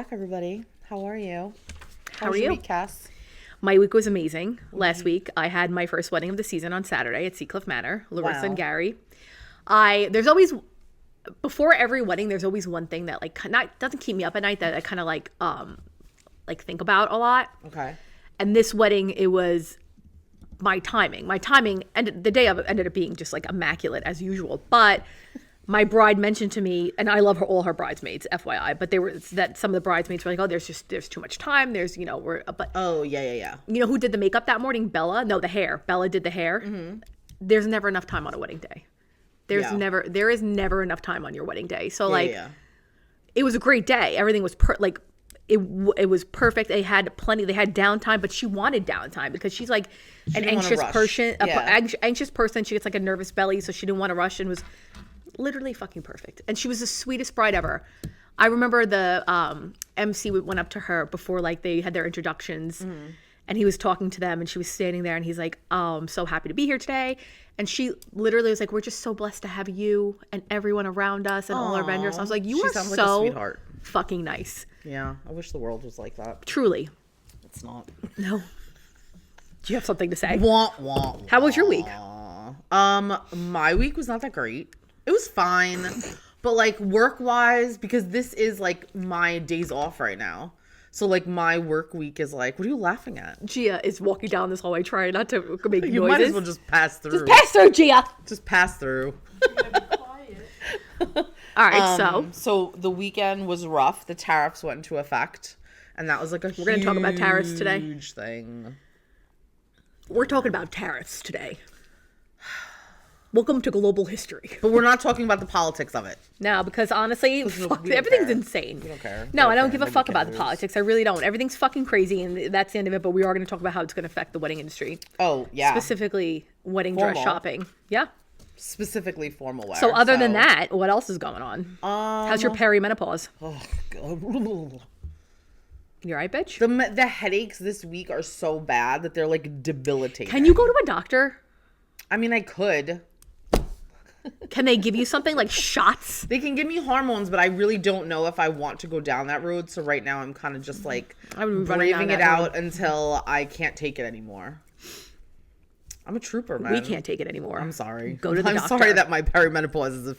back, everybody. How are you? How are you? Week, Cass? My week was amazing. Last week, I had my first wedding of the season on Saturday at Seacliff Manor, Larissa and Gary. There's always, before every wedding, there's always one thing that doesn't keep me up at night that I kind of think about a lot. Okay. And this wedding, it was my timing. The day of it ended up being just like immaculate as usual. But my bride mentioned to me, and I love all her bridesmaids, FYI, but some of the bridesmaids were like, oh, there's too much time. Oh, yeah. You know who did the makeup that morning? Bella? No, the hair. Bella did the hair. Mm-hmm. There's never enough time on a wedding day. There is never enough time on your wedding day. So it was a great day. Everything was it was perfect. They had downtime, but she wanted downtime because she's like an anxious person. Anxious person. She gets like a nervous belly, so she didn't want to rush and was literally fucking perfect. And she was the sweetest bride ever. I remember the MC went up to her before they had their introductions, and he was talking to them, and she was standing there, and he's like, I'm so happy to be here today. And she literally was like, we're just so blessed to have you and everyone around us and all our vendors. I was like, you are so like a sweetheart. Fucking nice. Yeah, I wish the world was like that. Truly. It's not. No. Do you have something to say? Wah, wah, wah. How was your week? My week was not that great. It was fine, but work-wise, because this is my days off right now. So my work week is what are you laughing at? Gia is walking down this hallway trying not to make noises. You might as well just pass through. Just pass through, Gia. Just pass through. All right, so the weekend was rough. The tariffs went into effect, and that was we're going to talk about tariffs today. Huge thing. We're talking about tariffs today. Welcome to global history. But we're not talking about the politics of it. No, because honestly, everything's insane. We don't care. No, I don't give a fuck about the politics. I really don't. Everything's fucking crazy, and that's the end of it. But we are going to talk about how it's going to affect the wedding industry. Oh, yeah. Specifically, wedding dress shopping. Yeah. Specifically formal wear. So other than that, what else is going on? How's your perimenopause? Oh, God. You all right, bitch? The headaches this week are so bad that they're debilitating. Can you go to a doctor? I mean, I could. Can they give you something like shots? They can give me hormones, but I really don't know if I want to go down that road. So right now I'm kind of just braving it out until I can't take it anymore. I'm a trooper, man. We can't take it anymore. I'm sorry. Go to the doctor. I'm sorry that my perimenopause is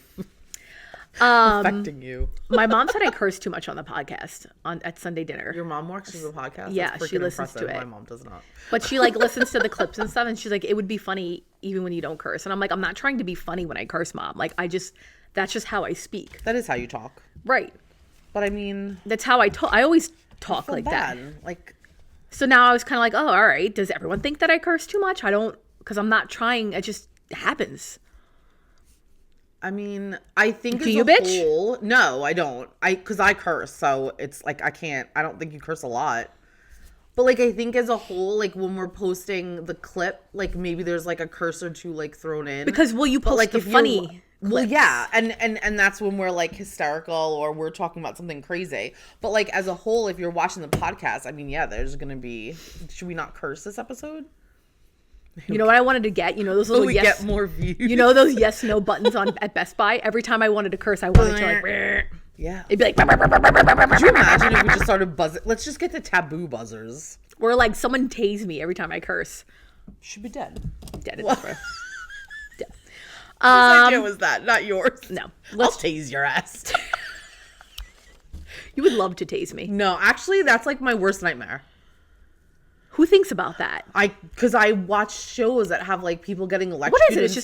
affecting you. My mom said I cursed too much on the podcast at Sunday dinner. Your mom watches the podcast? Yeah, she listens impressive. to it. My mom does not. But she listens to the clips and stuff, and she's like, it would be funny even when you don't curse. And I'm like, I'm not trying to be funny when I curse, Mom. That's just how I speak. That is how you talk. Right. But I mean, that's how I talk. I always talk like that. So now I was kind of like, oh, all right. Does everyone think that I curse too much? I don't, because I'm not trying. It just happens. I mean, I think do you, bitch? Whole, no, I don't. Because I curse, so it's I don't think you curse a lot. But I think as a whole, when we're posting the clip, maybe there's a curse or two thrown in. Because you post the funny clips. Well, yeah, and that's when we're hysterical or we're talking about something crazy. But as a whole, if you're watching the podcast, I mean, yeah, there's gonna be. Should we not curse this episode? You know what I wanted to get? You know those little get more views. You know those yes no buttons at Best Buy? Every time I wanted to curse, I wanted to yeah. It'd be like. Could you imagine if we just started buzzing? Let's just get the taboo buzzers. Or someone tase me every time I curse. Should be dead. Dead in the throat. Dead. Whose idea was that? Not yours. No. I'll tase your ass. You would love to tase me. No, actually, that's my worst nightmare. Who thinks about that? Because I watch shows that have people getting electrocuted. What is it? It's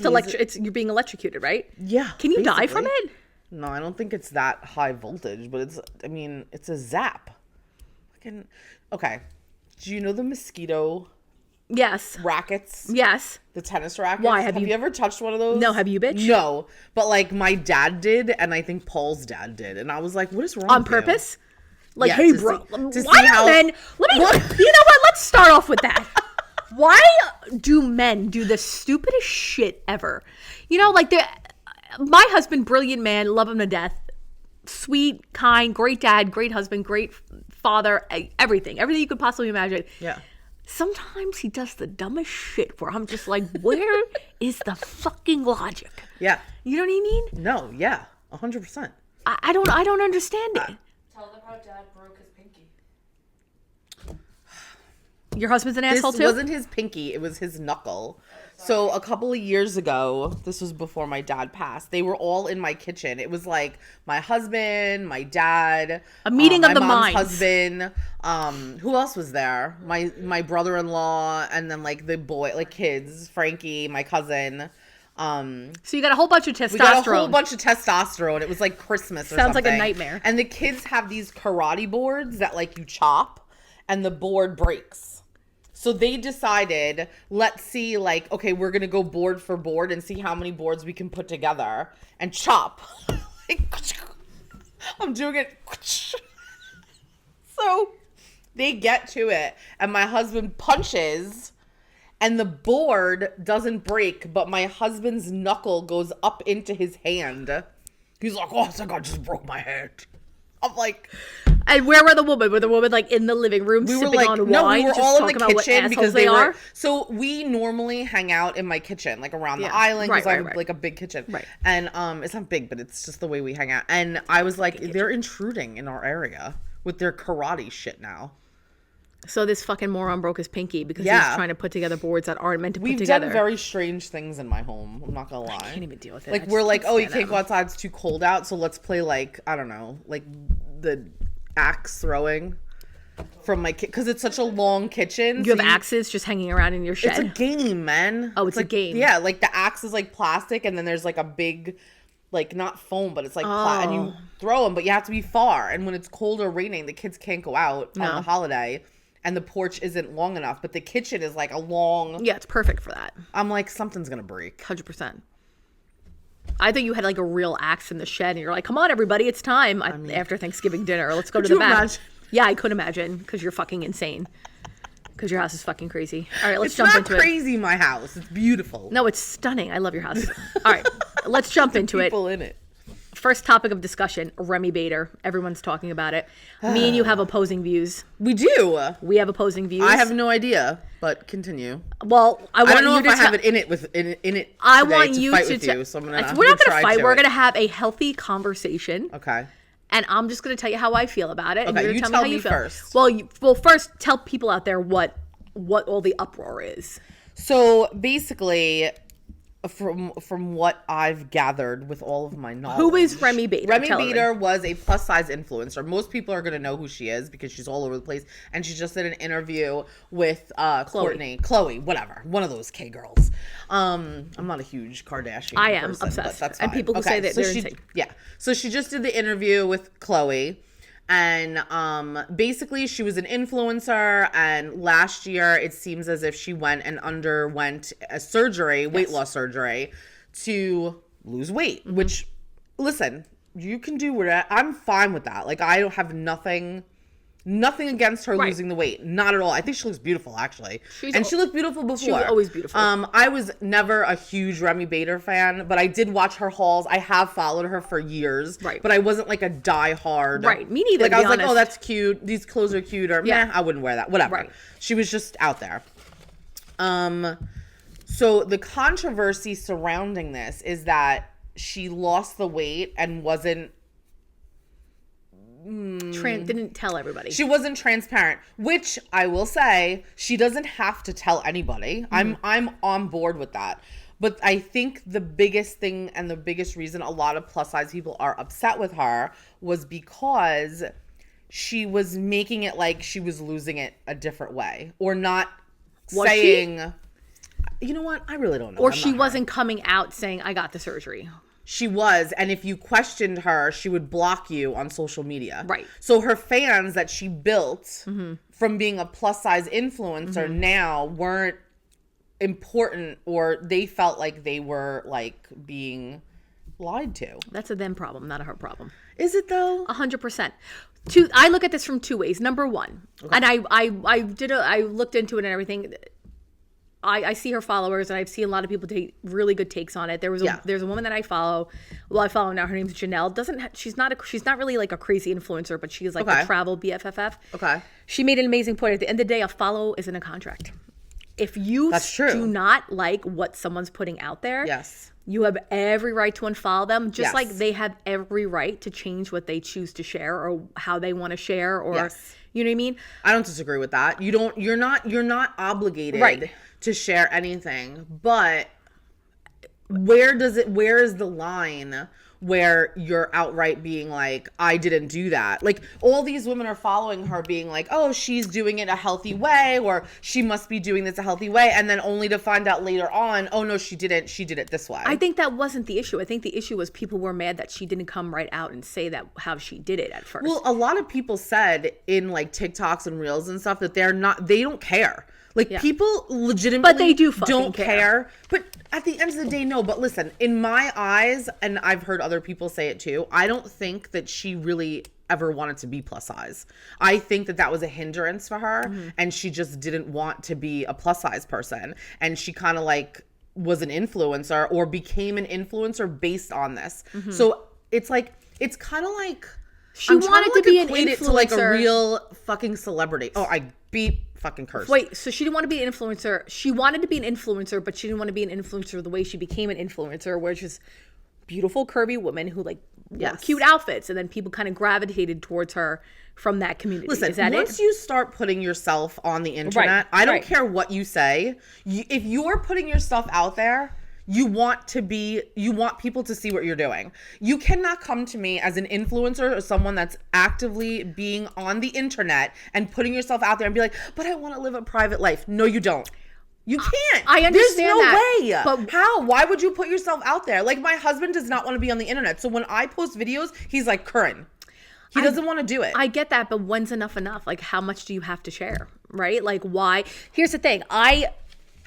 just you're being electrocuted, right? Yeah. Can you die from it? No, I don't think it's that high voltage, but it's a zap. Okay. Do you know the mosquito? Yes. Rackets? Yes. The tennis rackets? Why? Have you ever touched one of those? No, have you, bitch? No. But my dad did, and I think Paul's dad did. And I was like, what is wrong on with purpose? You? Hey, bro. Why do men... You know what? Let's start off with that. Why do men do the stupidest shit ever? My husband, brilliant man, love him to death. Sweet, kind, great dad, great husband, great father, everything you could possibly imagine. Yeah. Sometimes he does the dumbest shit where I'm just like, where is the fucking logic? Yeah. You know what I mean? No, yeah. 100%. I don't understand it. Tell them how Dad broke his pinky. Your husband's an asshole too? This wasn't his pinky, it was his knuckle. So a couple of years ago, this was before my dad passed, they were all in my kitchen. It was like my husband, my dad, a meeting of the mom's minds. husband. Who else was there? My brother-in-law, and then like the boy, like kids, Frankie, my cousin. So you got a whole bunch of testosterone. We got a whole bunch of testosterone. It was like Christmas or something. Sounds like a nightmare. And the kids have these karate boards that like you chop and the board breaks. So they decided, let's see, like, okay, we're going to go board for board and see how many boards we can put together and chop. I'm doing it. So they get to it and my husband punches and the board doesn't break, but my husband's knuckle goes up into his hand. He's like, oh, I think I just broke my hand. I'm like... And where were the women? Were the women like in the living room sipping on wine? No, we were just all in talking the about kitchen what because they are? So we normally hang out in my kitchen, like around the Yeah. island, because Right, I'm right. like a big kitchen. Right. And it's not big, but it's just the way we hang out. And I was like, they're intruding in our area with their karate shit now. So this fucking moron broke his pinky because Yeah. he's trying to put together boards that aren't meant to We've put together. done very strange things in my home. I'm not gonna lie. I can't even deal with it. Like I we're just like, can't oh, you stand can't go them. outside. It's too cold out. So let's play like, I don't know, like the axe throwing from my because it's such a long kitchen. You so have axes just hanging around in your shed. It's a game, man. Oh, it's a like, game. Yeah, like the axe is like plastic, and then there's like a big, like not foam, but it's like and you throw them, but you have to be far. And when it's cold or raining, the kids can't go out on the holiday, and the porch isn't long enough. But the kitchen is like a long. Yeah, it's perfect for that. I'm like, something's gonna break. 100%. I think you had like a real axe in the shed, and you're like, "Come on, everybody, it's time after Thanksgiving dinner. Let's go to the you back." imagine? Yeah, I could imagine because you're fucking insane. Because your house is fucking crazy. All right, let's It's jump not into it. crazy. My house. It's beautiful. No, it's stunning. I love your house. All right, let's jump into it. People in it. First topic of discussion: Remi Bader. Everyone's talking about it. Me and you have opposing views. We do. We have opposing views. I have no idea, but continue. Well, I I don't know you if to I have tell- it in it with in it. I today want to you fight to with tell. you, so I'm We're gonna. not going to try fight. We're it. going to have a healthy conversation. Okay. And I'm just going to tell you how I feel about it. And Okay, you're you going to tell me how me you feel. first. Well, first tell people out there what all the uproar is. So basically, from what I've gathered with all of my knowledge, Who is Remi Bader? Remi Tell Bader was a plus size influencer. Most people are going to know who she is because she's all over the place. And she just did an interview with Chloe, whatever, one of those K girls. I'm not a huge Kardashian. I am person, obsessed. but that's And fine. people who say that they're insane. Yeah. So she just did the interview with Chloe. And basically she was an influencer, and last year it seems as if she went and underwent a surgery, weight loss surgery, to lose weight, which, listen, you can do whatever. I'm fine with that. Like, I don't have nothing against her losing the weight. Not at all. I think she looks beautiful, actually. she looked beautiful before. She was always beautiful. I was never a huge Remi Bader fan, but I did watch her hauls. I have followed her for years. Right. But I wasn't like a diehard. Right. Me neither, Like, to I be was like, honest. oh, that's cute. These clothes are cute. Or, Yeah. meh, I wouldn't wear that. Whatever. Right. She was just out there. So the controversy surrounding this is that she lost the weight and wasn't Didn't tell everybody. She wasn't transparent, which I will say she doesn't have to tell anybody. I'm on board with that. But I think the biggest thing and the biggest reason a lot of plus size people are upset with her was because she was making it like she was losing it a different way, or not saying, you know what? I really don't know. Or she wasn't coming out saying, I got the surgery. She was, and if you questioned her, she would block you on social media. Right. So her fans that she built from being a plus size influencer now weren't important, or they felt like they were like being lied to. That's a them problem, not a her problem. Is it though? 100%. I look at this from two ways. Number one, and I looked into it and everything. I see her followers, and I've seen a lot of people take really good takes on it. There's a woman that I follow. Well, I follow now. Her name's Janelle. She's not really like a crazy influencer, but she's like a travel BFFF. Okay. She made an amazing point. At the end of the day, a follow isn't a contract. If you do not like what someone's putting out there, yes, You have every right to unfollow them, just Yes. like they have every right to change what they choose to share or how they want to share, or Yes. you know what I mean? I don't disagree with that. You're not obligated Right. to share anything, but where is the line where you're outright being like, I didn't do that? Like, all these women are following her being like, oh, she's doing it a healthy way, or she must be doing this a healthy way, and then only to find out later on, oh no, she didn't, she did it this way. I think that wasn't the issue. I think the issue was people were mad that she didn't come right out and say that how she did it at first. Well, a lot of people said in like TikToks and Reels and stuff that they don't care. Like, people legitimately But they do fucking don't care. care. But at the end of the day, no. But listen, in my eyes, and I've heard other people say it too, I don't think that she really ever wanted to be plus size. I think that was a hindrance for her, and she just didn't want to be a plus size person. And she kind of like was an influencer or became an influencer based on this. So it's like, it's kind of like, She wanted to be an equate it to like a influencer. real fucking celebrity. Oh, I beat fucking cursed. Wait, so she didn't want to be an influencer. She wanted to be an influencer, but she didn't want to be an influencer the way she became an influencer, where it's just beautiful, curvy woman who like wore Yes. cute outfits, and then people kind of gravitated towards her from that community. Listen, Is that once it? you start putting yourself on the internet, I don't right. care what you say. If you're putting your stuff out there, you want people to see what you're doing. You cannot come to me as an influencer or someone that's actively being on the internet and putting yourself out there and be like, but I want to live a private life. No, you don't. You can't. I understand There's no that, way. but- How? Why would you put yourself out there? Like, my husband does not want to be on the internet. So when I post videos, he's like, Curinne. He doesn't want to do it. I get that, but when's enough? Like, how much do you have to share, right? Like, why? Here's the thing.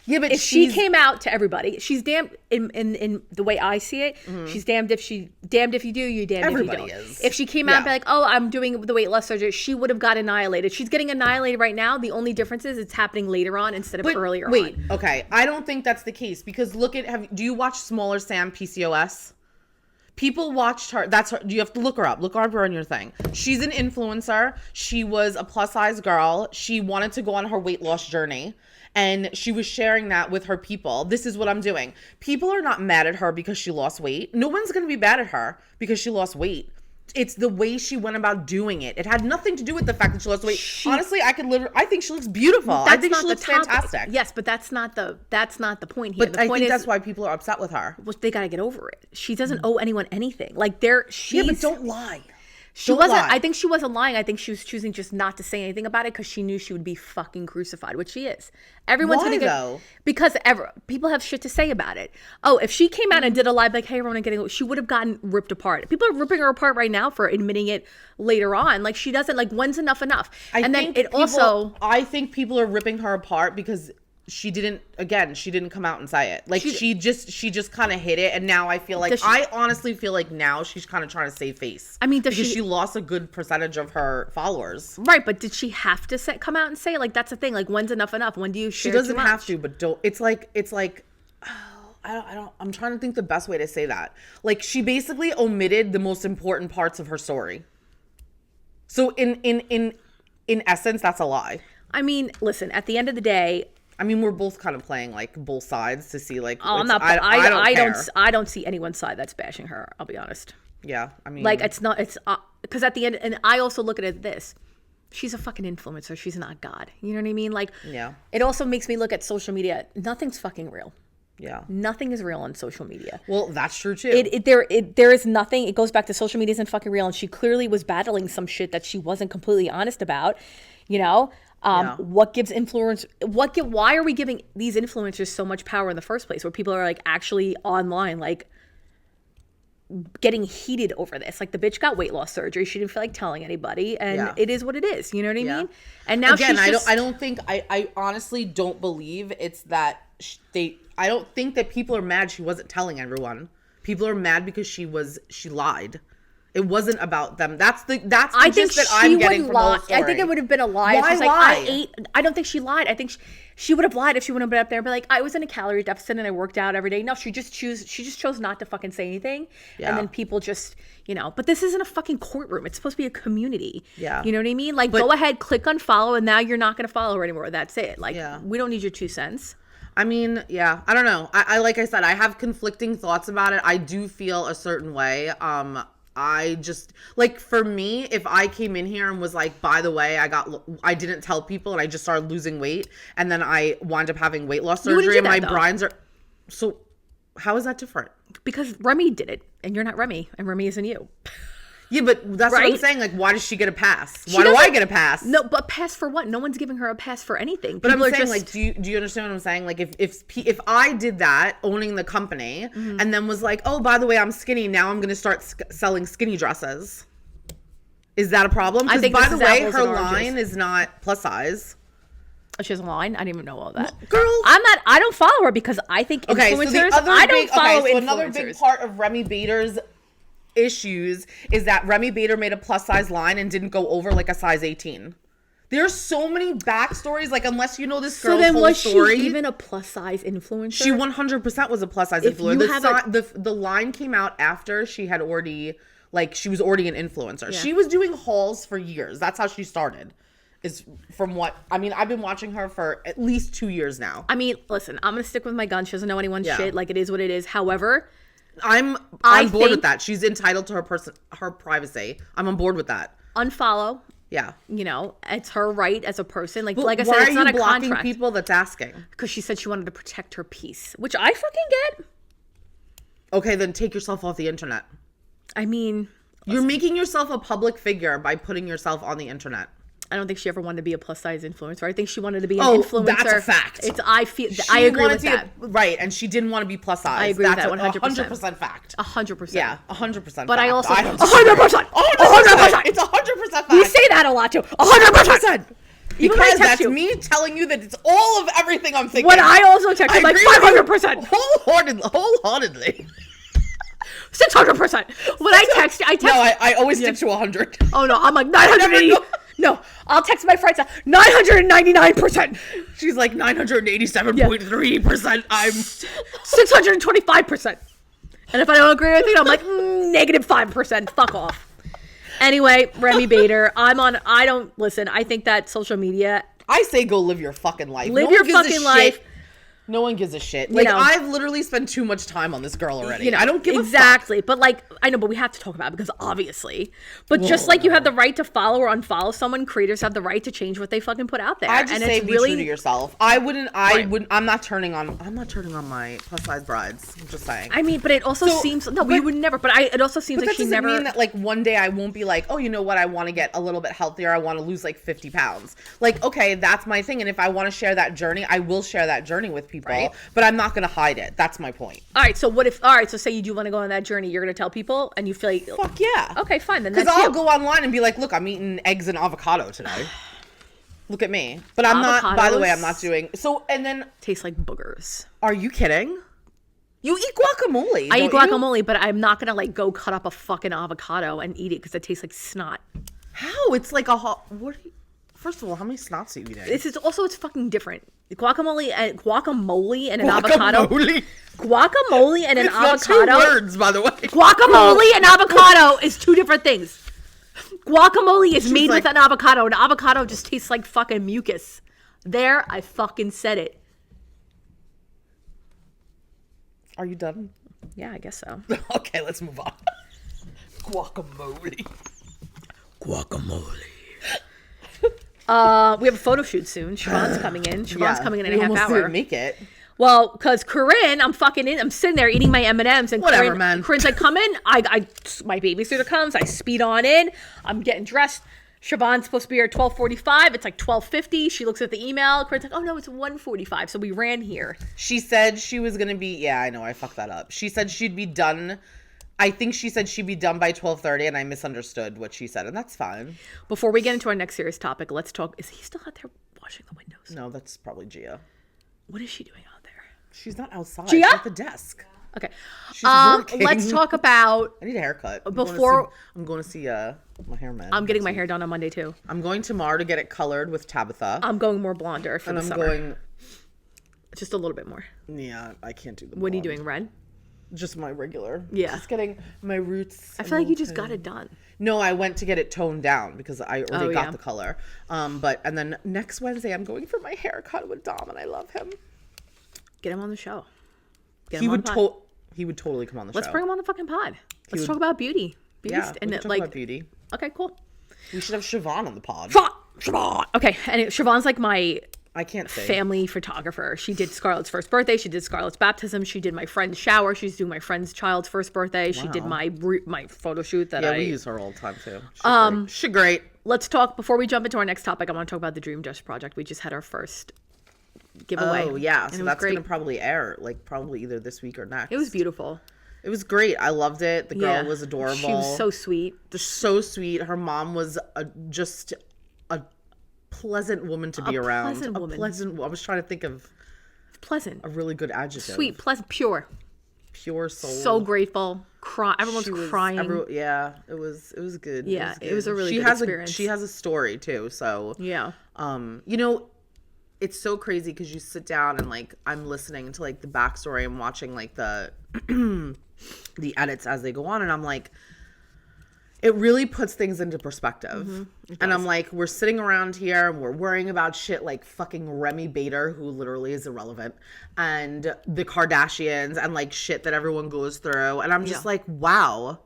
Yeah, but If she came out to everybody, she's damned in the way I see it. She's damned if you do, you damned Everybody if you don't. is. If she came out and be like, "Oh, I'm doing the weight loss surgery," she would have got annihilated. She's getting annihilated right now. The only difference is it's happening later on instead of earlier Wait, on. okay. I don't think that's the case, because look at do you watch Smaller Sam PCOS? People watched her. That's her. You have to look her up. Look her on your thing. She's an influencer. She was a plus size girl. She wanted to go on her weight loss journey, and she was sharing that with her people. This is what I'm doing. People are not mad at her because she lost weight. No one's going to be mad at her because she lost weight. It's the way she went about doing it. It had nothing to do with the fact that she lost weight. Honestly, I think she looks beautiful. I think she looks fantastic. Yes, but that's not the point here. But the I point think is, that's why people are upset with her. well, they got to get over it. She doesn't owe anyone anything. Like Yeah, but don't lie. She Don't wasn't. lie. I think she wasn't lying. I think she was choosing just not to say anything about it because she knew she would be fucking crucified, which she is. Everyone's Why, gonna get though? because people have shit to say about it. Oh, if she came out and did a live like, "Hey, everyone, I'm getting," she would have gotten ripped apart. People are ripping her apart right now for admitting it later on. Like, she doesn't. Like, when's enough? I think people are ripping her apart because she didn't come out and say it. Like, she just kind of hit it, and now I feel like I honestly feel like now she's kind of trying to save face. I mean, because she lost a good percentage of her followers. Right, but did she have to come out and say it? Like, that's the thing. Like, when's enough? When do you share? She doesn't too much? have to, but don't. It's like. I'm trying to think the best way to say that. Like, she basically omitted the most important parts of her story. So in essence, that's a lie. I mean, listen. At the end of the day. I mean, we're both kind of playing like both sides to see like. Oh, I'm not. I don't see anyone's side that's bashing her. I'll be honest. Yeah, I mean, Like, it's because at the end, and I also look at it this: she's a fucking influencer. She's not God. You know what I mean? Like, yeah. It also makes me look at social media. Nothing's fucking real. Yeah. Nothing is real on social media. Well, that's true too. There is nothing. It goes back to social media isn't fucking real, and she clearly was battling some shit that she wasn't completely honest about. You know. What gives influence? Why are we giving these influencers so much power in the first place? Where people are like actually online, like getting heated over this. Like, the bitch got weight loss surgery. She didn't feel like telling anybody, and it is what it is. You know what I mean? And now again, she's I honestly don't believe it's that I don't think that people are mad she wasn't telling everyone. People are mad because she lied. It wasn't about them. That's the gist that I'm getting from the whole story. I think it would have been a lie. Why If she's like, lie? I don't think she lied. I think she would have lied if she wouldn't have been up there and be like, I was in a calorie deficit and I worked out every day. No, she just chose not to fucking say anything. Yeah. And then people just, but this isn't a fucking courtroom. It's supposed to be a community. Yeah. You know what I mean? Like, go ahead, click on follow, and now you're not going to follow her anymore. That's it. Like, we don't need your 2 cents. I mean, yeah, I don't know. I like I said, I have conflicting thoughts about it. I do feel a certain way. I just like, for me, if I came in here and was like, by the way, I didn't tell people and I just started losing weight and then I wound up having weight loss surgery and my brinds are, so how is that different? Because Remi did it and you're not Remi and Remi isn't you. Yeah, but that's what I'm saying. Like, why does she get a pass? Why do I get a pass? No, but pass for what? No one's giving her a pass for anything. But I'm saying, like, do you understand what I'm saying? Like, if I did that, owning the company, and then was like, oh, by the way, I'm skinny. Now I'm going to start selling skinny dresses. Is that a problem? Because, by the way, her line is not plus size. Oh, she has a line? I didn't even know all that. Well, girl. I don't follow her because I think influencers, I don't follow influencers. So another big part of Remi Bader's issues is that Remi Bader made a plus size line and didn't go over like a size 18. There's so many backstories, like, unless you know this girl's whole story. So then was she even a plus size influencer? She 100% was a plus size influencer. The line came out after she had already, like, she was already an influencer. Yeah. She was doing hauls for years. That's how she started. Is from what, I mean, I've been watching her for at least 2 years now. I mean, listen, I'm going to stick with my gun. She doesn't know anyone's shit. Like, it is what it is. However, I'm on board with that. She's entitled to her privacy. I'm on board with that. Unfollow. Yeah. You know, it's her right as a person. Like I said, it's not a contract. Why are you blocking people that's asking? Because she said she wanted to protect her peace, which I fucking get. Okay, then take yourself off the internet. I mean, you're making yourself a public figure by putting yourself on the internet. I don't think she ever wanted to be a plus size influencer. I think she wanted to be an influencer. That's a fact. I agree with that. Right, and she didn't want to be plus size. I agree with that 100%. 100% fact. 100%. Yeah, 100%. But I also 100%. 100%. It's 100% fact. We say that a lot too. 100%. Because that's me telling you that it's all of everything I'm thinking. What I also text, I'm like 500%. Wholeheartedly. 600%. When I text, No, I always stick to 100. Oh no, I'm like 980. No, I'll text my friends 999%. She's like 987.3%. I'm 625%. And if I don't agree with it, I'm like -5%. Fuck off. Anyway, Remi Bader, I don't listen. I think that social media. I say go live your fucking life. Live your fucking life. No one gives a shit. Like, I've literally spent too much time on this girl already. I don't give a fuck. Exactly. But, like, I know, but we have to talk about it because obviously. But just like you have the right to follow or unfollow someone, creators have the right to change what they fucking put out there. I just say be true to yourself. I'm not turning on my plus size brides. I'm just saying. I mean, but it also seems, we would never, it also seems like she never. That doesn't mean that, like, one day I won't be like, oh, you know what, I want to get a little bit healthier. I want to lose, like, 50 pounds. Like, okay, that's my thing. And if I want to share that journey, I will share that journey with people. Right. But I'm not going to hide it. That's my point. All right. So so say you do want to go on that journey. You're going to tell people and you feel like. Fuck yeah. Okay, fine. Then that's Because I'll go online and be like, look, I'm eating eggs and avocado today. Look at me. But I'm not, by the way, I'm not doing. So, and then. Tastes like boogers. Are you kidding? You eat guacamole. I eat guacamole, but I'm not going to like go cut up a fucking avocado and eat it because it tastes like snot. How? It's like First of all, how many snots are you eating? It's fucking different. Guacamole and an avocado. Guacamole and an avocado. It's not 2 words, by the way. Guacamole and avocado is 2 different things. Guacamole is made with an avocado. An avocado just tastes like fucking mucus. There, I fucking said it. Are you done? Yeah, I guess so. Okay, let's move on. Guacamole. We have a photo shoot soon. Siobhan's coming in. Siobhan's coming in a half hour. Didn't make it. Well, because Curinne, I'm sitting there eating my M&Ms, and whatever, man. Corinne's like, come in. My babysitter comes. I speed on in. I'm getting dressed. Siobhan's supposed to be here at 12:45. It's like 12:50. She looks at the email. Corinne's like, oh no, it's 1:45. So we ran here. She said she was gonna be. Yeah, I know. I fucked that up. She said she'd be done. I think she said she'd be done by 12:30, and I misunderstood what she said, and that's fine. Before we get into our next serious topic, let's talk. Is he still out there washing the windows? No, that's probably Gia. What is she doing out there? She's not outside. Gia? She's at the desk. Okay. She's working. Let's talk about. I need a haircut. I'm going to see my hairman. I'm getting my hair done on Monday too. I'm going tomorrow to get it colored with Tabitha. I'm going more blonder for the summer. Going just a little bit more. Yeah, I can't do the What are you doing, red? Just my regular. Yeah. Just getting my roots. I feel like you just got it done. No, I went to get it toned down because I already got the color. And then next Wednesday I'm going for my haircut with Dom, and I love him. Get him on the show. He would totally come on the show. Let's bring him on the fucking pod. Let's talk about beauty. Yeah, we can talk about beauty. Okay, cool. We should have Siobhan on the pod. Siobhan. Okay, and Siobhan's like my family photographer. She did Scarlett's first birthday. She did Scarlett's baptism. She did my friend's shower. She's doing my friend's child's first birthday. Wow. She did my photo shoot that we use her all the time too. She's great. Let's talk, before we jump into our next topic, I want to talk about the Dream Dress project. We just had our first giveaway. Oh, yeah. So that's going to probably air, like, probably either this week or next. It was beautiful. It was great. I loved it. The girl was adorable. She was so sweet. So sweet. Her mom was just a pleasant woman to be around. Pleasant. I was trying to think of pleasant. A really good adjective. Sweet, pleasant, pure. Pure soul. So grateful. Everyone's crying. It was good. Yeah, it was a really good experience. She has a story too. So yeah. You know, it's so crazy because you sit down and like I'm listening to like the backstory and watching like the the edits as they go on, and I'm like, it really puts things into perspective. Mm-hmm. And I'm like, we're sitting around here and we're worrying about shit like fucking Remi Bader, who literally is irrelevant, and the Kardashians and like shit that everyone goes through. And I'm just like, wow,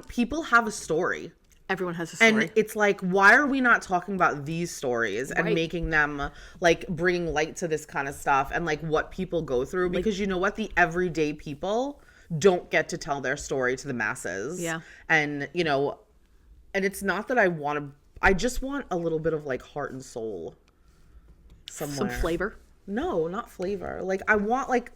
people have a story. Everyone has a story. And it's like, why are we not talking about these stories and making them like bringing light to this kind of stuff and like what people go through? Because you know what? The everyday people don't get to tell their story to the masses. Yeah. And, you know, and it's not that I just want a little bit of like heart and soul somewhere. Some flavor? No, not flavor. Like I want like...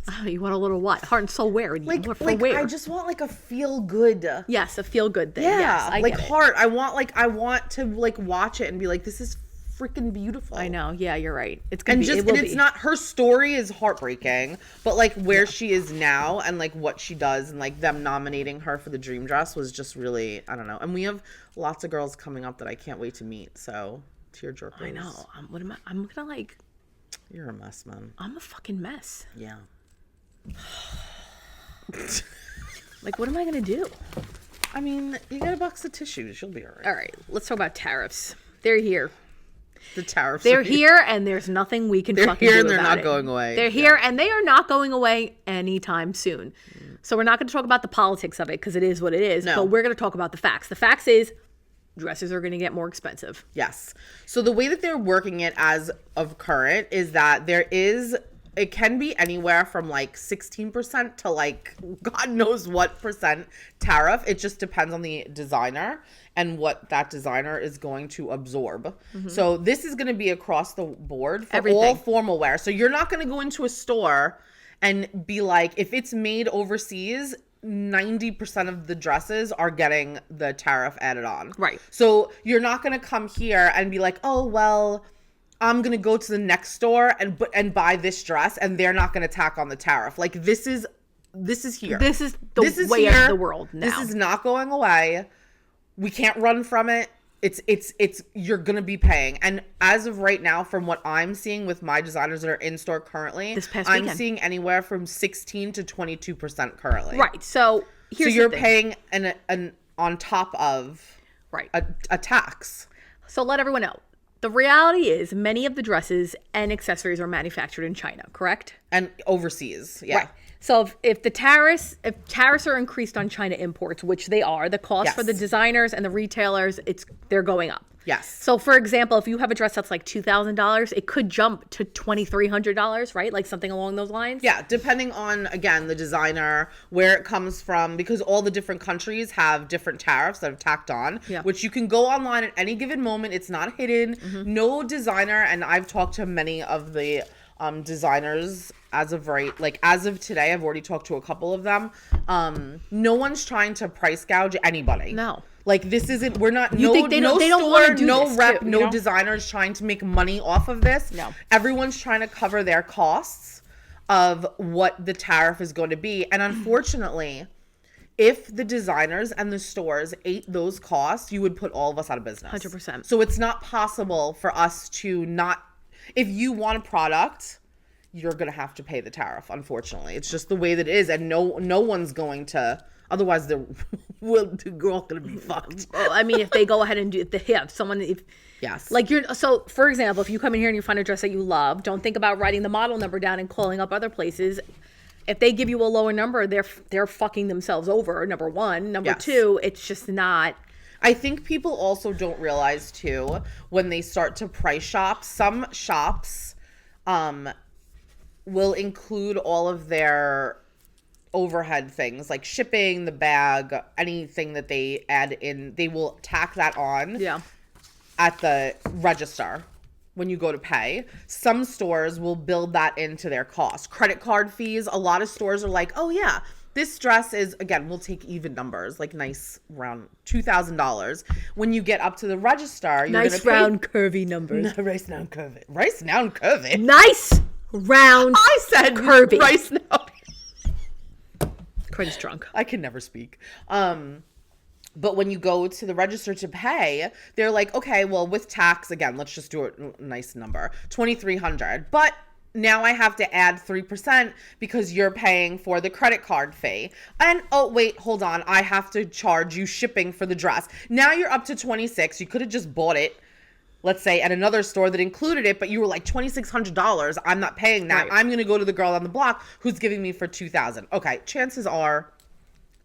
Oh, you want a little what? Heart and soul where? Like where? I just want like a feel good. Yes, a feel good thing. Yeah, yes, I like get heart. I want to like watch it and be like, this is freaking beautiful. I know. Yeah, you're right. It's gonna it's not, her story is heartbreaking, but like where she is now and like what she does and like them nominating her for the Dream Dress was just really, I don't know. And we have lots of girls coming up that I can't wait to meet. So tearjerkers. I know. I'm gonna like. You're a mess, man. I'm a fucking mess. Yeah. Like, what am I gonna do? I mean, you get a box of tissues. You'll be all right. All right, let's talk about tariffs. They're here. The tariffs. They're here, and there's nothing we can fucking do about it. They're here, and they're not going away. They're here, and they are not going away anytime soon. So we're not going to talk about the politics of it because it is what it is. No. But we're going to talk about the facts. The facts is dresses are going to get more expensive. Yes. So the way that they're working it as of current is that it can be anywhere from like 16% to like God knows what percent tariff. It just depends on the designer and what that designer is going to absorb. Mm-hmm. So this is going to be across the board for all formal wear. So you're not going to go into a store and be like, if it's made overseas, 90% of the dresses are getting the tariff added on. Right. So you're not going to come here and be like, oh, well, I'm going to go to the next store and buy this dress and they're not going to tack on the tariff. Like this is here. This is the way of the world now. This is not going away. We can't run from it. It's you're going to be paying. And as of right now, from what I'm seeing with my designers that are in store currently, this past weekend, I'm seeing anywhere from 16 to 22% currently. Right. So you're paying an on top of a tax. So let everyone know. The reality is many of the dresses and accessories are manufactured in China, correct? And overseas, yeah. Right. So if tariffs are increased on China imports, which they are, the cost for the designers and the retailers, they're going up. Yes. So for example, if you have a dress that's like $2,000, it could jump to $2,300, right? Like something along those lines. Yeah, depending on, again, the designer, where it comes from, because all the different countries have different tariffs that have tacked on, which you can go online at any given moment. It's not hidden. Mm-hmm. No designer, and I've talked to many of the designers as of today. I've already talked to a couple of them. No one's trying to price gouge anybody. No. Like this isn't, we're not, you think they don't want to do no this rep, too, no designers trying to make money off of this. No. Everyone's trying to cover their costs of what the tariff is going to be. And unfortunately, if the designers and the stores ate those costs, you would put all of us out of business. 100%. So it's not possible for us to not, if you want a product, you're going to have to pay the tariff, unfortunately. It's just the way that it is. And no one's going to Otherwise, the girl gonna be fucked. Well, I mean, if they go ahead and do Yes. Like so for example, if you come in here and you find a dress that you love, don't think about writing the model number down and calling up other places. If they give you a lower number, they're fucking themselves over, number one. Number two, it's just not. I think people also don't realize too, when they start to price shop, some shops will include all of their overhead things like shipping, the bag, anything that they add in, they will tack that on at the register when you go to pay. Some stores will build that into their cost. Credit card fees, a lot of stores are like, oh yeah, this dress is, again, we'll take even numbers, like nice round $2,000. When you get up to the register, you're nice round curvy numbers. Rice round curvy. Rice round curvy. Nice round I said curvy. Rice round. Corinne's drunk. I can never speak. But when you go to the register to pay, they're like, okay, well, with tax, again, let's just do a nice number, $2,300. But now I have to add 3% because you're paying for the credit card fee. And, oh, wait, hold on. I have to charge you shipping for the dress. Now you're up to $2,600. You could have just bought it, let's say, at another store that included it, but you were like $2,600. I'm not paying that. Right. I'm going to go to the girl on the block who's giving me for $2,000. Okay, chances are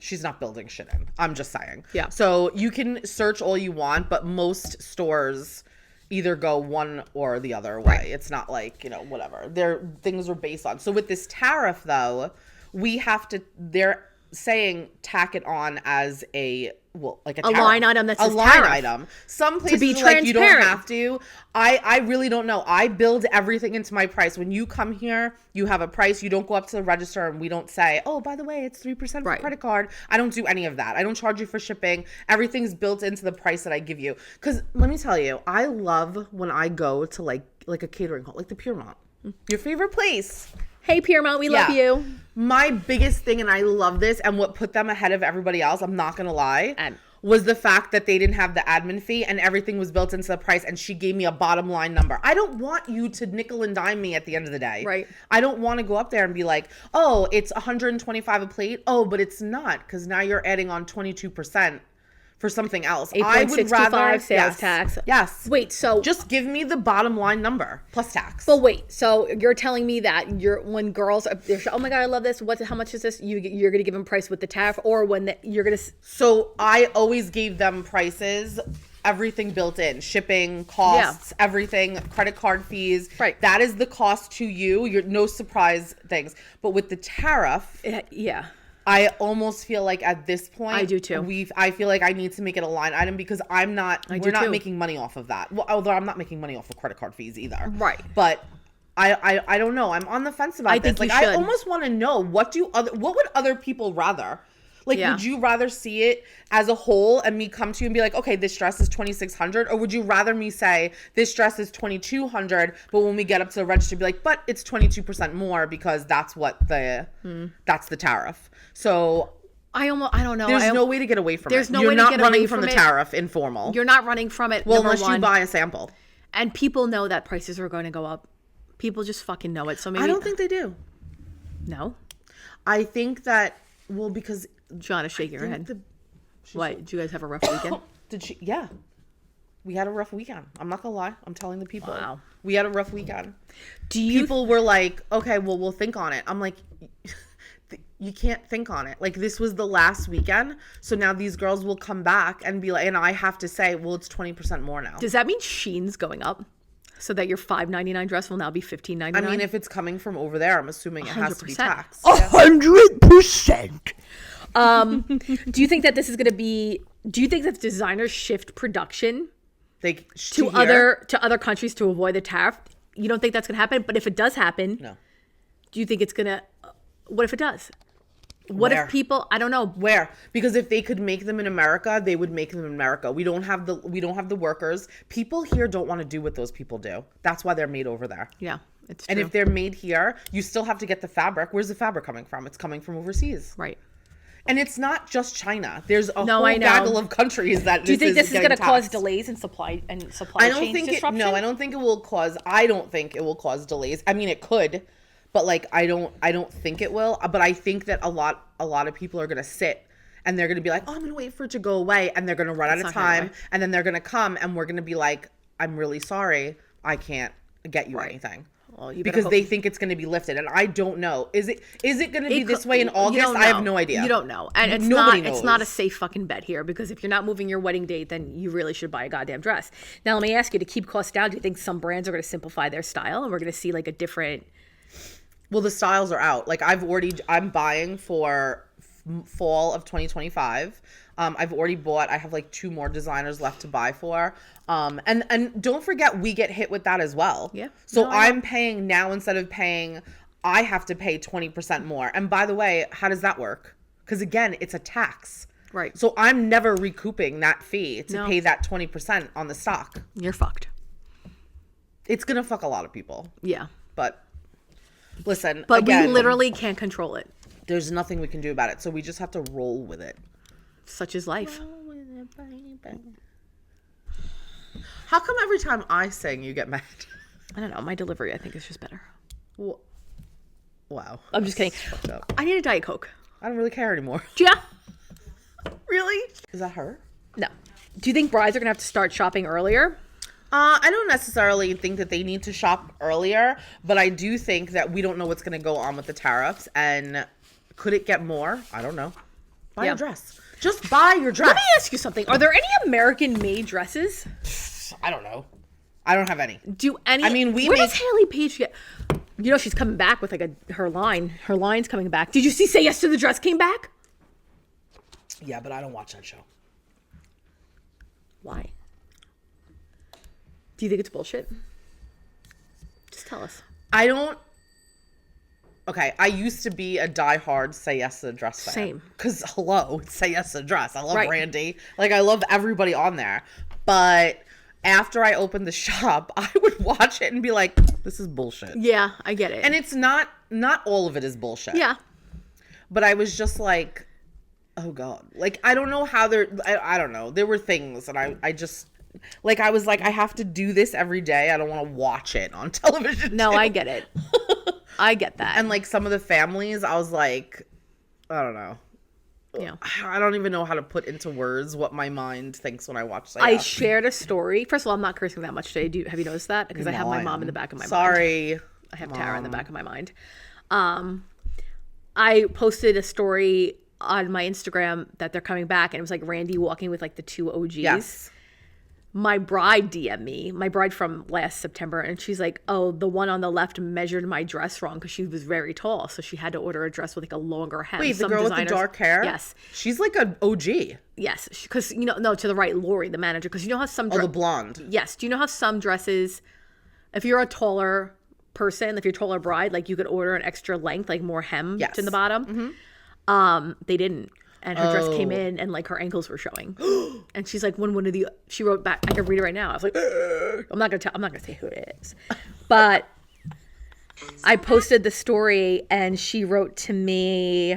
she's not building shit in. I'm just saying. Yeah. So you can search all you want, but most stores either go one or the other way. Right. It's not like, whatever. Things are based on. So with this tariff, though, they're saying tack it on as a line item that's a line tariff. Item. Some places to be are transparent. Like you don't have to. I really don't know. I build everything into my price. When you come here, you have a price. You don't go up to the register and we don't say, oh, by the way, it's 3% for credit card. I don't do any of that. I don't charge you for shipping. Everything's built into the price that I give you. Because let me tell you, I love when I go to like a catering hall, like the Piermont, your favorite place. Hey, Piermont, we love you. My biggest thing, and I love this, and what put them ahead of everybody else, I'm not going to lie, was the fact that they didn't have the admin fee and everything was built into the price, and she gave me a bottom line number. I don't want you to nickel and dime me at the end of the day. Right. I don't want to go up there and be like, oh, it's $125 a plate. Oh, but it's not, because now you're adding on 22%. For something else. 8.625 I would rather sales tax. Yes. Wait, so just give me the bottom line number plus tax. But wait, so you're telling me that when girls are, oh my god, I love this. How much is this? You're gonna give them price with the tariff, or you're gonna? So I always gave them prices, everything built in, shipping costs, everything, credit card fees. Right. That is the cost to you. You're no surprise things. But with the tariff, I almost feel like at this point, I do too. I feel like I need to make it a line item because we're not making money off of that. Well, although I'm not making money off of credit card fees either. Right. But I don't know. I'm on the fence about this. Think I almost want to know what would other people rather? Like, would you rather see it as a whole and me come to you and be like, okay, this dress is $2,600? Or would you rather me say this dress is $2,200, but when we get up to the register, be like, but it's 22% more because that's what that's the tariff. So I don't know. There's no way to get away from it. There's no You're way not to get running away from from the it. tariff informal. You're not running from it. Well, unless you buy a sample. And people know that prices are going to go up. People just fucking know it. So maybe I don't think they do. No. I think that because Joanna's shaking her head. What? Did you guys have a rough weekend? Did she? Yeah. We had a rough weekend. I'm not gonna lie. I'm telling the people. Wow. We had a rough weekend. People were like, okay, well, we'll think on it. I'm like, you can't think on it. Like, this was the last weekend. So now these girls will come back and be like, and I have to say, well, it's 20% more now. Does that mean Shein's going up? So that your $5.99 dress will now be $15.99? I mean, if it's coming from over there, I'm assuming it has to be taxed. 100%. Do you think that this is going to be? Do you think that designers shift production to other countries to avoid the tariff? You don't think that's going to happen? But if it does happen, no. Do you think it's going to? What if it does? What if people? I don't know where, because if they could make them in America, they would make them in America. We don't have the workers. People here don't want to do what those people do. That's why they're made over there. Yeah, it's true. And if they're made here, you still have to get the fabric. Where's the fabric coming from? It's coming from overseas. Right. And it's not just China. There's a whole gaggle of countries that. Do you think this is going to cause delays in supply chain disruption? I don't think it will cause. I don't think it will cause delays. I mean, it could. But like I don't think it will. But I think that a lot of people are gonna sit and they're going to be like, oh, I'm going to wait for it to go away. And they're going to run out of time. And then they're going to come and we're going to be like, I'm really sorry. I can't get you anything. Well, because they think it's going to be lifted. And I don't know. Is it going to be this way in August? I have no idea. You don't know. And it's not a safe fucking bet here, because if you're not moving your wedding date, then you really should buy a goddamn dress. Now, let me ask you, to keep costs down, do you think some brands are going to simplify their style and we're going to see like a different... Well, the styles are out. Like I'm buying for fall of 2025. I've already bought. I have like 2 more designers left to buy for. And don't forget, we get hit with that as well. Yeah. So I'm paying now instead of paying, I have to pay 20% more. And by the way, how does that work? Because again, it's a tax. Right. So I'm never recouping that fee to pay that 20% on the stock. You're fucked. It's going to fuck a lot of people. Yeah. But listen, but again, we literally can't control it. There's nothing we can do about it. So we just have to roll with it. Such is life. How come every time I sing, you get mad? I don't know. My delivery, I think, is just better. Wow. I'm just kidding. I need a Diet Coke. I don't really care anymore. Yeah. Really? Is that her? No. Do you think brides are going to have to start shopping earlier? I don't necessarily think that they need to shop earlier, but I do think that we don't know what's going to go on with the tariffs. And could it get more? I don't know. Buy a dress. Just buy your dress. Let me ask you something. Are there any American-made dresses? I don't know. I don't have any. I mean, where does Haley Page get? You know, she's coming back with like her line. Her line's coming back. Did you see Say Yes to the Dress came back? Yeah, but I don't watch that show. Why? Do you think it's bullshit? Just tell us. I don't. Okay, I used to be a diehard Say Yes to the Dress fan. Same. Because, hello, it's Say Yes to the Dress. I love Randy. Like, I love everybody on there. But after I opened the shop, I would watch it and be like, this is bullshit. Yeah, I get it. And it's not all of it is bullshit. Yeah. But I was just like, oh, God. Like, I don't know how I don't know. There were things, and I just... Like, I was like, I have to do this every day. I don't want to watch it on television. No, I get it. I get that. And, like, some of the families, I was like, I don't know. Yeah. I don't even know how to put into words what my mind thinks when I watch that. I shared a story. First of all, I'm not cursing that much today. Have you noticed that? Because I have my mom in the back of my mind. Sorry. I have Tara in the back of my mind. I posted a story on my Instagram that they're coming back, and it was like Randy walking with like the 2 OGs. Yes. My bride DM'd me, my bride from last September, and she's like, oh, the one on the left measured my dress wrong because she was very tall, so she had to order a dress with like a longer hem. Wait, the girl with the dark hair? Yes. She's like an OG. Yes, because, no, to the right, Lori, the manager, because you know how some... the blonde. Yes. Do you know how some dresses, if you're a taller person, if you're a taller bride, like you could order an extra length, like more hem to the bottom? Mm-hmm. They didn't. And her dress came in and like her ankles were showing. And she's like, she wrote back, I can read it right now. I was like, I'm not gonna say who it is. But I posted the story and she wrote to me,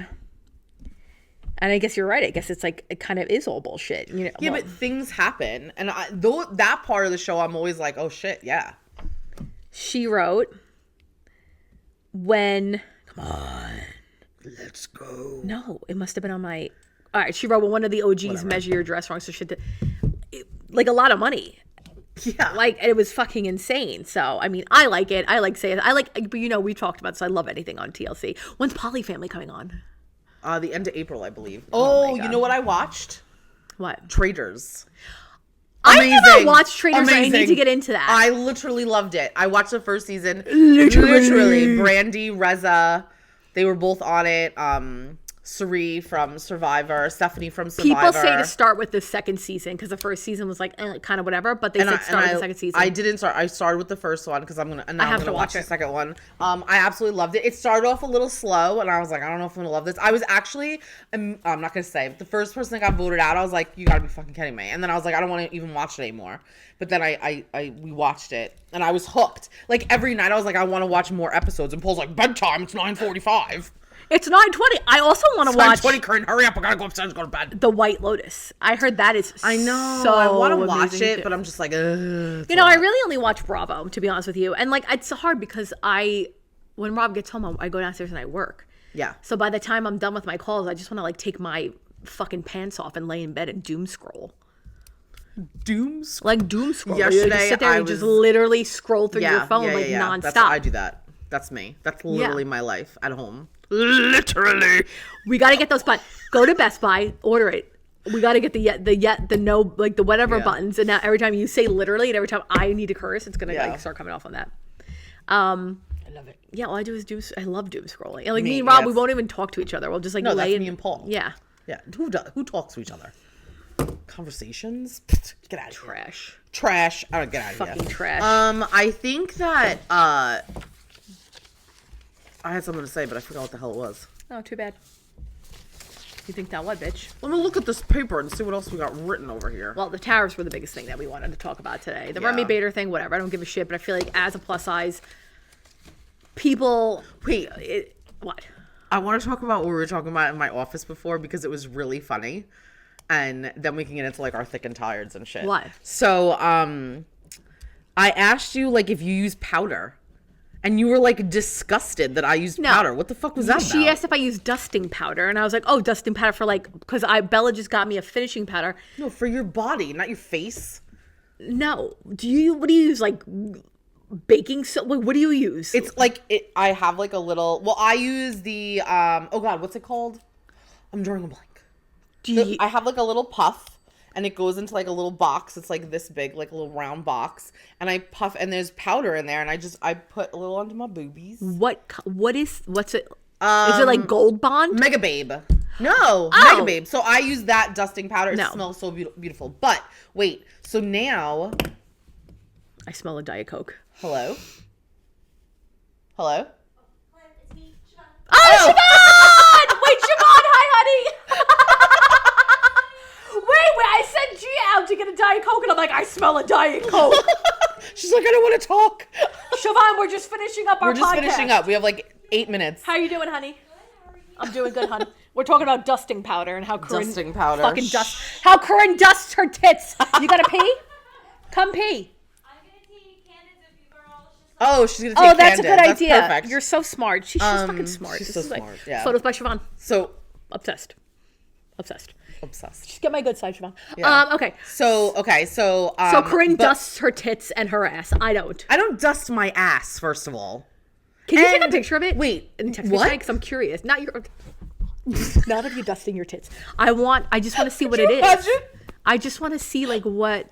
and I guess you're right. I guess it's like, it kind of is all bullshit. Yeah, but things happen. And that part of the show, I'm always like, oh shit, yeah. She wrote, come on. Let's go. No, it must have been on my... All right, she wrote, well, one of the OGs measure your dress wrong, so she had to... Like, a lot of money. Yeah. Like, it was fucking insane. So, I mean, I like it. I like saying it. But we talked about this. I love anything on TLC. When's Poly Family coming on? The end of April, I believe. Oh, you know what I watched? What? Traders. Amazing. I never watched Traders. Amazing. I need to get into that. I literally loved it. I watched the first season. Literally. Brandy, Reza... They were both on it. Suri from Survivor, Stephanie from Survivor. People say to start with the second season because the first season was like kind of whatever, but they said start with the second season. I didn't start. I started with the first one because I'm gonna watch the second one. I absolutely loved it. It started off a little slow, and I was like, I don't know if I'm gonna love this. I was actually, I'm not gonna say the first person that got voted out. I was like, you gotta be fucking kidding me. And then I was like, I don't want to even watch it anymore. But then we watched it, and I was hooked. Like every night, I was like, I want to watch more episodes. And Paul's like, bedtime. It's 9:45. It's 9:20. I also want to watch. 9:20, Curinne, hurry up! I gotta go upstairs and go to bed. The White Lotus. I heard that is. I know. So I want to watch it, too. but I'm just like, ugh. I really only watch Bravo, to be honest with you, and like it's hard because when Rob gets home, I go downstairs and I work. Yeah. So by the time I'm done with my calls, I just want to like take my fucking pants off and lay in bed and doom scroll. Doom scroll? Like doom scroll. Yesterday, you just sit there and just literally scroll through your phone nonstop. I do that. That's me. That's literally my life at home. Literally. We got to get those buttons. Go to Best Buy, order it. We got to get the no, like the whatever buttons. And now every time you say literally and every time I need to curse, it's going to like start coming off on that. I love it. Yeah, all I do is I love doom scrolling. And like me and Rob, we won't even talk to each other. We'll just like lay that's me and Paul. Yeah. Yeah. Who talks to each other? Conversations? Get out of here. Trash. I don't get out of here. Fucking trash. I think that I had something to say, but I forgot what the hell it was. Oh, too bad. You think that what, bitch? Let me look at this paper and see what else we got written over here. Well, the tariffs were the biggest thing that we wanted to talk about today. The Remi Bader thing, whatever. I don't give a shit, but I feel like as a plus size, people... What? I want to talk about what we were talking about in my office before because it was really funny. And then we can get into like our thick and tireds and shit. What? So, I asked you like if you use powder. And you were like disgusted that I used powder. What the fuck was that about? She asked if I used dusting powder, and I was like, "Oh, dusting powder for like," because Bella just got me a finishing powder. No, for your body, not your face. No, what do you use? Like baking soda? What do you use? It's like I have like a little. Well, I use the oh god, what's it called? I'm drawing a blank. I have like a little puff. And it goes into like a little box. It's like this big, like a little round box. And I puff, and there's powder in there. And I put a little onto my boobies. What's it? Is it like Gold Bond? Mega Babe. No, Mega Babe. So I use that dusting powder. It smells so beautiful. But wait, so now. I smell a Diet Coke. Hello? It's me, Siobhan. Oh, Siobhan! Wait, Siobhan, hi, honey. Wait, I sent Gia out to get a Diet Coke, and I'm like, I smell a Diet Coke. She's like, I don't want to talk. Siobhan, we're just finishing up our podcast. We're just finishing up. We have like 8 minutes. How are you doing, honey? I'm doing good, hon. We're talking about dusting powder and how Curinne dusting powder. Fucking how Curinne dusts her tits. You gotta pee? Come pee. I'm gonna take Candace if you girl. Oh, she's gonna take that's Candace. a good idea. Perfect. You're so smart. She's fucking smart. She's This so is like smart. Yeah. Photos by Siobhan. So Obsessed. obsessed. Just get my good side, Siobhan. Yeah. Okay. So Curinne dusts her tits and her ass. I don't. I don't dust my ass, first of all. Can you take a picture of it? Wait, and text what? me because I'm curious. Not of you dusting your tits. I just want to see what it is. Imagine? I just want to see what.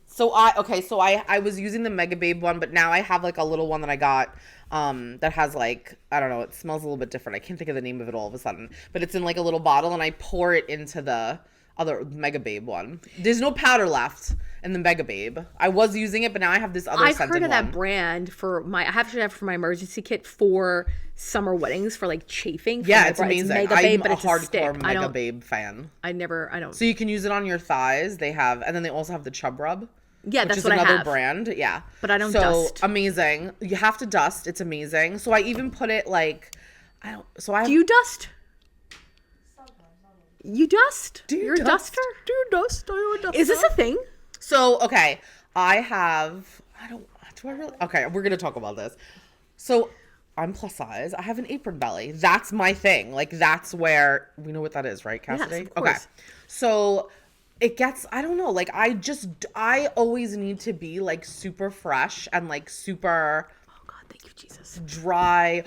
So I was using the Mega Babe one, but now I have like a little one that I got that has like, I don't know, it smells a little bit different. I can't think of the name of it all of a sudden, but it's in like a little bottle and I pour it into the other Mega Babe one. There's no powder left in the Mega Babe. I was using it, but now I have this other I've scented heard of one. that brand I have to have for my emergency kit for summer weddings for like chafing. Yeah, it's amazing. It's Mega Babe, I'm but a it's hardcore stick. Mega Babe fan. I don't. So you can use it on your thighs. They have, and then they also have the Chub Rub. Yeah, which that's is what I another have. brand. Yeah, but I don't so, dust. Amazing. You have to dust. It's amazing. So I even put it like, I don't. So I. Do you dust? You dust? You're a duster? Do you dust? Are you a duster? Is this a thing? So okay, Okay, we're gonna talk about this. So I'm plus size. I have an apron belly. That's my thing. Like that's where we know what that is, right, Cassidy? Yes, of course. Okay. So it gets, I don't know, like I always need to be like super fresh and like super, Oh God, thank you, Jesus. dry.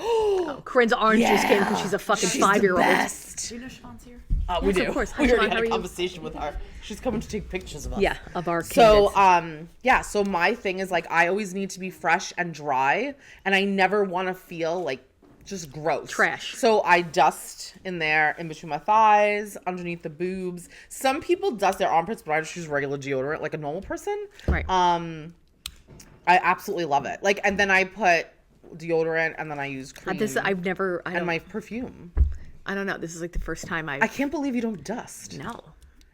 Corinne's orange juice came because she's a fucking 5-year-old. Do you know Siobhan's here? We Yes, do. of course. Hi, We Siobhan, already how had are a you? conversation with her. She's coming to take pictures of us. Yeah, of our So, candidates. so my thing is like I always need to be fresh and dry, and I never want to feel like just gross. Trash. So I dust in there, in between my thighs, underneath the boobs. Some people dust their armpits, but I just use regular deodorant like a normal person. Right. I absolutely love it. Like, and then I put deodorant, and then I use cream. And my perfume. I don't know. This is like the first time I can't believe you don't dust. No.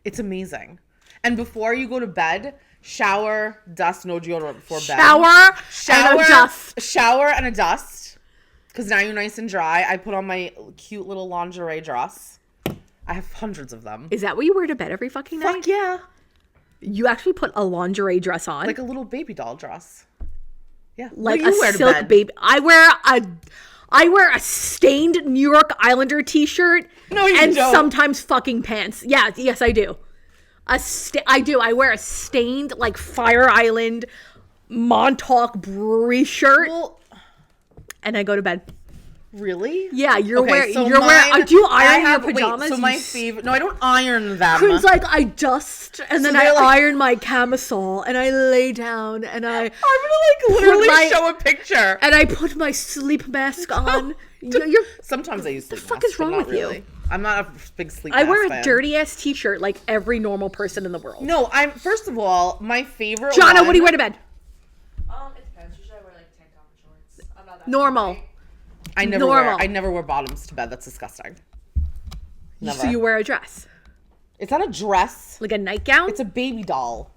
It's amazing. And before you go to bed, shower, dust, no deodorant before bed. Shower, and a dust. Shower and a dust. Because now you're nice and dry. I put on my cute little lingerie dress. I have hundreds of them. Is that what you wear to bed every fucking night? Fuck yeah. You actually put a lingerie dress on? Like a little baby doll dress. Yeah. Like what do you a wear to silk bed? baby. I wear I wear a stained New York Islander t-shirt and sometimes fucking pants. Yeah, yes, I do. I do. I wear a stained, like, Fire Island Montauk Brewery shirt. Well, and I go to bed. Really? Yeah, you're wearing. Do you iron your pajamas? So my favorite. No, I don't iron them. Corinne's like, I dust, and then I iron my camisole, and I lay down, and I'm gonna literally show a picture, and I put my sleep mask on. Sometimes I use sleep mask. The fuck is wrong with you? I'm not a big sleep mask I wear a fan. dirty ass t-shirt like every normal person in the world. No, I'm. First of all, my favorite. Jonna, what do you wear to bed? It depends. Usually I wear like tank top and shorts. I'm not that normal. I never wear bottoms to bed. That's disgusting. Never. So you wear a dress? It's not a dress. Like a nightgown? It's a baby doll.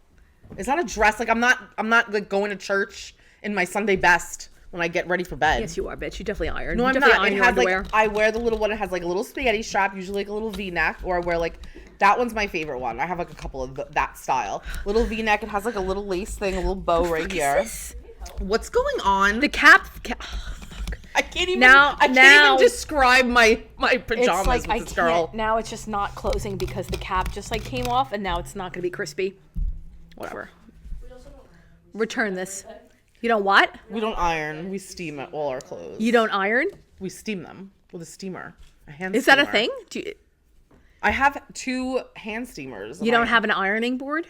It's not a dress. Like I'm not like going to church in my Sunday best when I get ready for bed. Yes, you are, bitch. You definitely iron. No, you I'm definitely not. Iron It your has underwear. like I wear the little one. It has like a little spaghetti strap, usually like a little V-neck, or I wear like that one's my favorite one. I have like a couple of that style. Little V-neck. It has like a little lace thing, a little bow right here. What's going on? The cap. I can't even describe my pajamas it's like, with this girl. Now it's just not closing because the cap just like came off, and now it's not going to be crispy. Whatever. Return this. You don't what? We don't iron. We steam all our clothes. You don't iron? We steam them with a steamer. A hand Is steamer. that a thing? I have 2 hand steamers. You don't have an ironing board?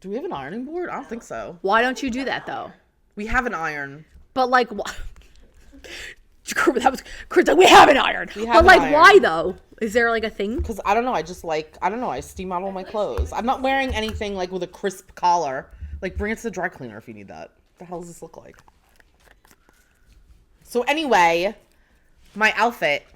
Do we have an ironing board? I don't think so. Why don't you do that though? We have an iron. But like, what? Kurt's like, we have an iron. But like, why though? Is there like a thing? Because I don't know. I steam out all my clothes. I'm not wearing anything like with a crisp collar. Like, bring it to the dry cleaner if you need that. What the hell does this look like? So anyway, my outfit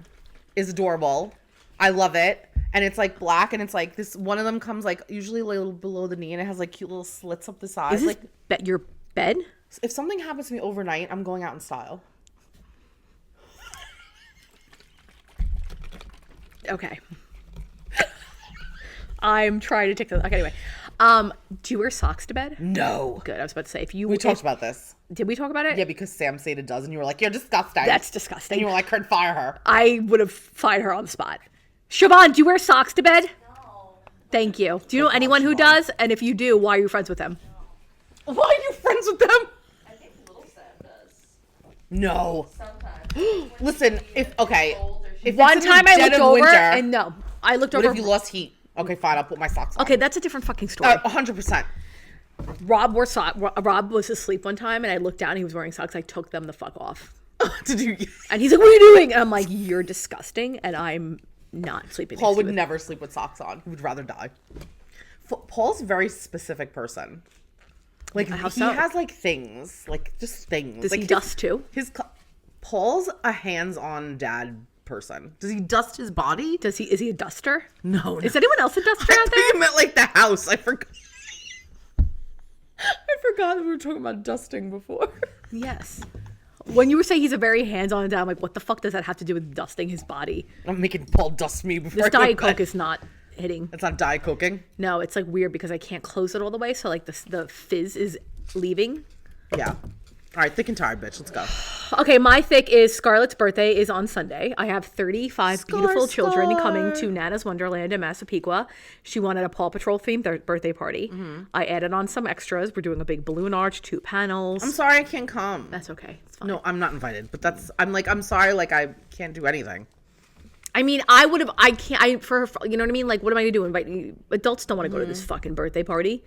is adorable. I love it. And it's like black, and it's like this. One of them comes like usually a little below the knee, and it has like cute little slits up the side. Is this like your bed? If something happens to me overnight, I'm going out in style. Okay. I'm trying to take the. Okay, anyway. Do you wear socks to bed? No. Good. I was about to say We talked about this. Did we talk about it? Yeah, because Sam Seda does, and you were like, "You're disgusting." That's disgusting. And you were like, "Could fire her." I would have fired her on the spot. Siobhan, do you wear socks to bed? No. Thank you. Do you know anyone who does? And if you do, why are you friends with them? Why are you friends with them? I think Little Sam does. No. Sometimes. Listen, if One time I looked over and no, I looked over. What if you lost heat? Okay, fine. I'll put my socks on. Okay, that's a different fucking story. 100%. Rob was asleep one time, and I looked down. And he was wearing socks. I took them the fuck off. Did you? And he's like, "What are you doing?" And I'm like, "You're disgusting," and I'm not sleeping. Paul would never sleep with socks on. He would rather die. Paul's a very specific person. Like he has like things, like just things. Does like he dust too? Paul's a hands-on dad person. Does he dust his body? Is he a duster? No. Is anyone else a duster out there? I meant like the house. I forgot. I forgot that we were talking about dusting before. Yes. When you were saying he's a very hands-on dad, I'm like, what the fuck does that have to do with dusting his body? I'm making Paul dust me before. This Diet Coke is not hitting. It's not Diet Coking? No, it's like weird because I can't close it all the way, so like the fizz is leaving. Yeah. All right, Thicc and Tired, bitch. Let's go. Okay, my Thicc is Scarlett's birthday is on Sunday. I have 35 beautiful children coming to Nana's Wonderland in Massapequa. She wanted a Paw Patrol themed birthday party. Mm-hmm. I added on some extras. We're doing a big balloon arch, 2 panels. I'm sorry I can't come. That's okay. It's fine. No, I'm not invited. But I'm sorry, like I can't do anything. I mean, you know what I mean? Like, what am I gonna do? Invite adults don't want to go to this fucking birthday party.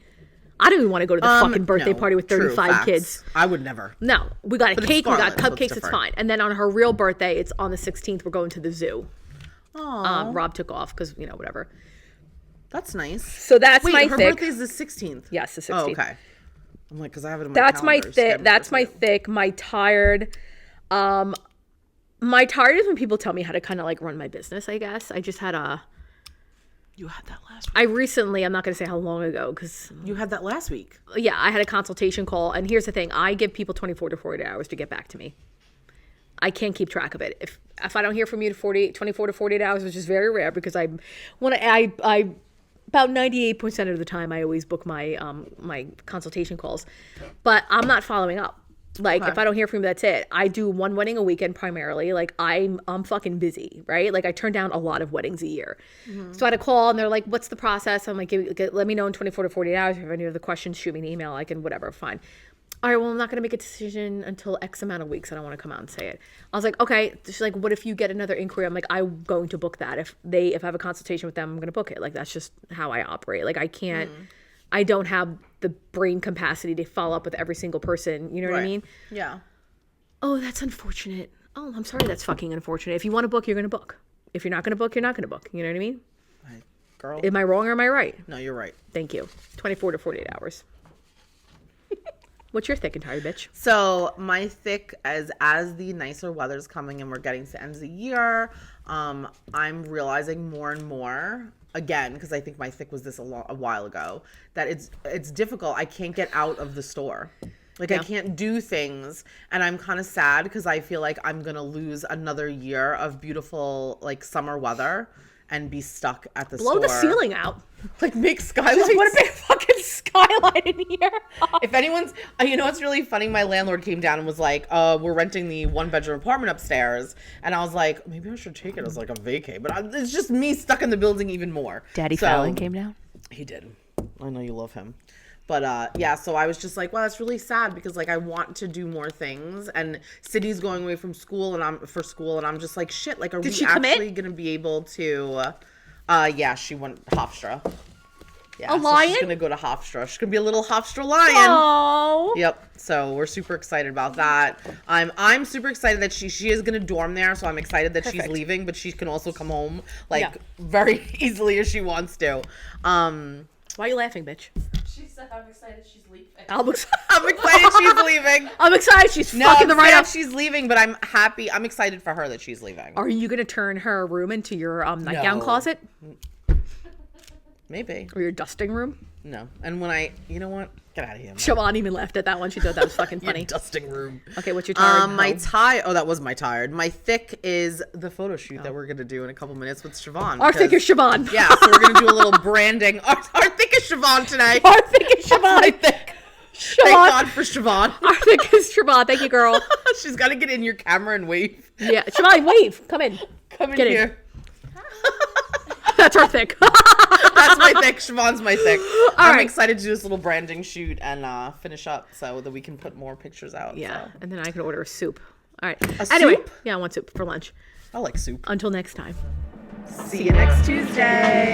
I don't even want to go to the fucking birthday party with 35 kids. I would never. No, we got a cake, we got cupcakes, it's fine. And then on her real birthday, it's on the 16th, we're going to the zoo. Rob took off because, whatever. That's nice. So that's my her Thicc. birthday's the 16th. Yes, the 16th. Oh, okay. I'm like, because I have it in my calendar. That's my Thicc. My Tired. My Tired is when people tell me how to kind of like run my business, I guess. I just had You had that last week. I'm not going to say how long ago because... You had that last week. Yeah, I had a consultation call. And here's the thing. I give people 24 to 48 hours to get back to me. I can't keep track of it. If I don't hear from you 24 to 48 hours, which is very rare because I about 98% of the time I always book my my consultation calls. But I'm not following up. Like if I don't hear from you, that's it. I do one wedding a weekend primarily. Like I'm fucking busy, right? Like I turn down a lot of weddings a year. So I had a call and they're like, what's the process? I'm like, let me know in 24 to 48 hours. If you have any other questions, shoot me an email. I can, whatever, fine. All right, well, I'm not going to make a decision until X amount of weeks. I don't want to come out and say it. I was like, okay. She's like, what if you get another inquiry? I'm like, I'm going to book that. If I have a consultation with them, I'm going to book it. Like, that's just how I operate. Like, I can't, I don't have the brain capacity to follow up with every single person. You know what I mean? Yeah. Oh, that's unfortunate. Oh, I'm sorry. That's fucking unfortunate. If you want to book, you're going to book. If you're not going to book, you're not going to book. You know what I mean? Girl. Am I wrong or am I right? No, you're right. Thank you. 24 to 48 hours. What's your thick and tired, bitch? So my thick, as the nicer weather's coming and we're getting to end of the year, I'm realizing more and more, again, because I think my thick was this a while ago, that it's difficult. I can't get out of the store. Like I can't do things, and I'm kind of sad because I feel like I'm gonna lose another year of beautiful like summer weather and be stuck at the store. Blow the ceiling out. Like make skylights. What a big fucking skylight in here. If anyone's, you know, what's really funny. My landlord came down and was like, "We're renting the 1-bedroom apartment upstairs," and I was like, "Maybe I should take it as like a vacay." But it's just me stuck in the building even more. Daddy Fallon came down. He did. I know you love him. But yeah, so I was just like, wow, that's really sad because like I want to do more things, and Sydney's going away from school and I'm just like, shit, like are we actually gonna be able to yeah, she went Hofstra. Yeah, a lion? She's gonna go to Hofstra. She's gonna be a little Hofstra lion. Oh. Yep. So we're super excited about that. I'm super excited that she is gonna dorm there, so I'm excited that she's leaving, but she can also come home like very easily if she wants to. Why are you laughing, bitch? She said, I'm excited she's leaving. I'm excited she's leaving. I'm excited she's fucking the right up. She's leaving, but I'm happy. I'm excited for her that she's leaving. Are you gonna turn her room into your nightgown closet? Maybe. Or your dusting room? No. And you know what? Get out of here. Siobhan even laughed at that one. She thought that was fucking funny. Your dusting room. Okay, what's your tired? Oh, that was my tired. My thick is the photo shoot that we're gonna do in a couple minutes with Siobhan. Our thick is Siobhan. Yeah, so we're gonna do a little branding. Our thick is Siobhan today. Our thick is Siobhan. My thick. Siobhan. Thank God for Siobhan. Our thick is Siobhan. Thank you, girl. She's got to get in your camera and wave. Yeah, Siobhan, wave. Come in. Come in here. That's our thick. That's my thick. Siobhan's my thick. I'm right. excited to do this little branding shoot and finish up so that we can put more pictures out. Yeah, and then I can order a soup. All right. Anyway, soup? Yeah, I want soup for lunch. I like soup. Until next time. See you next Tuesday.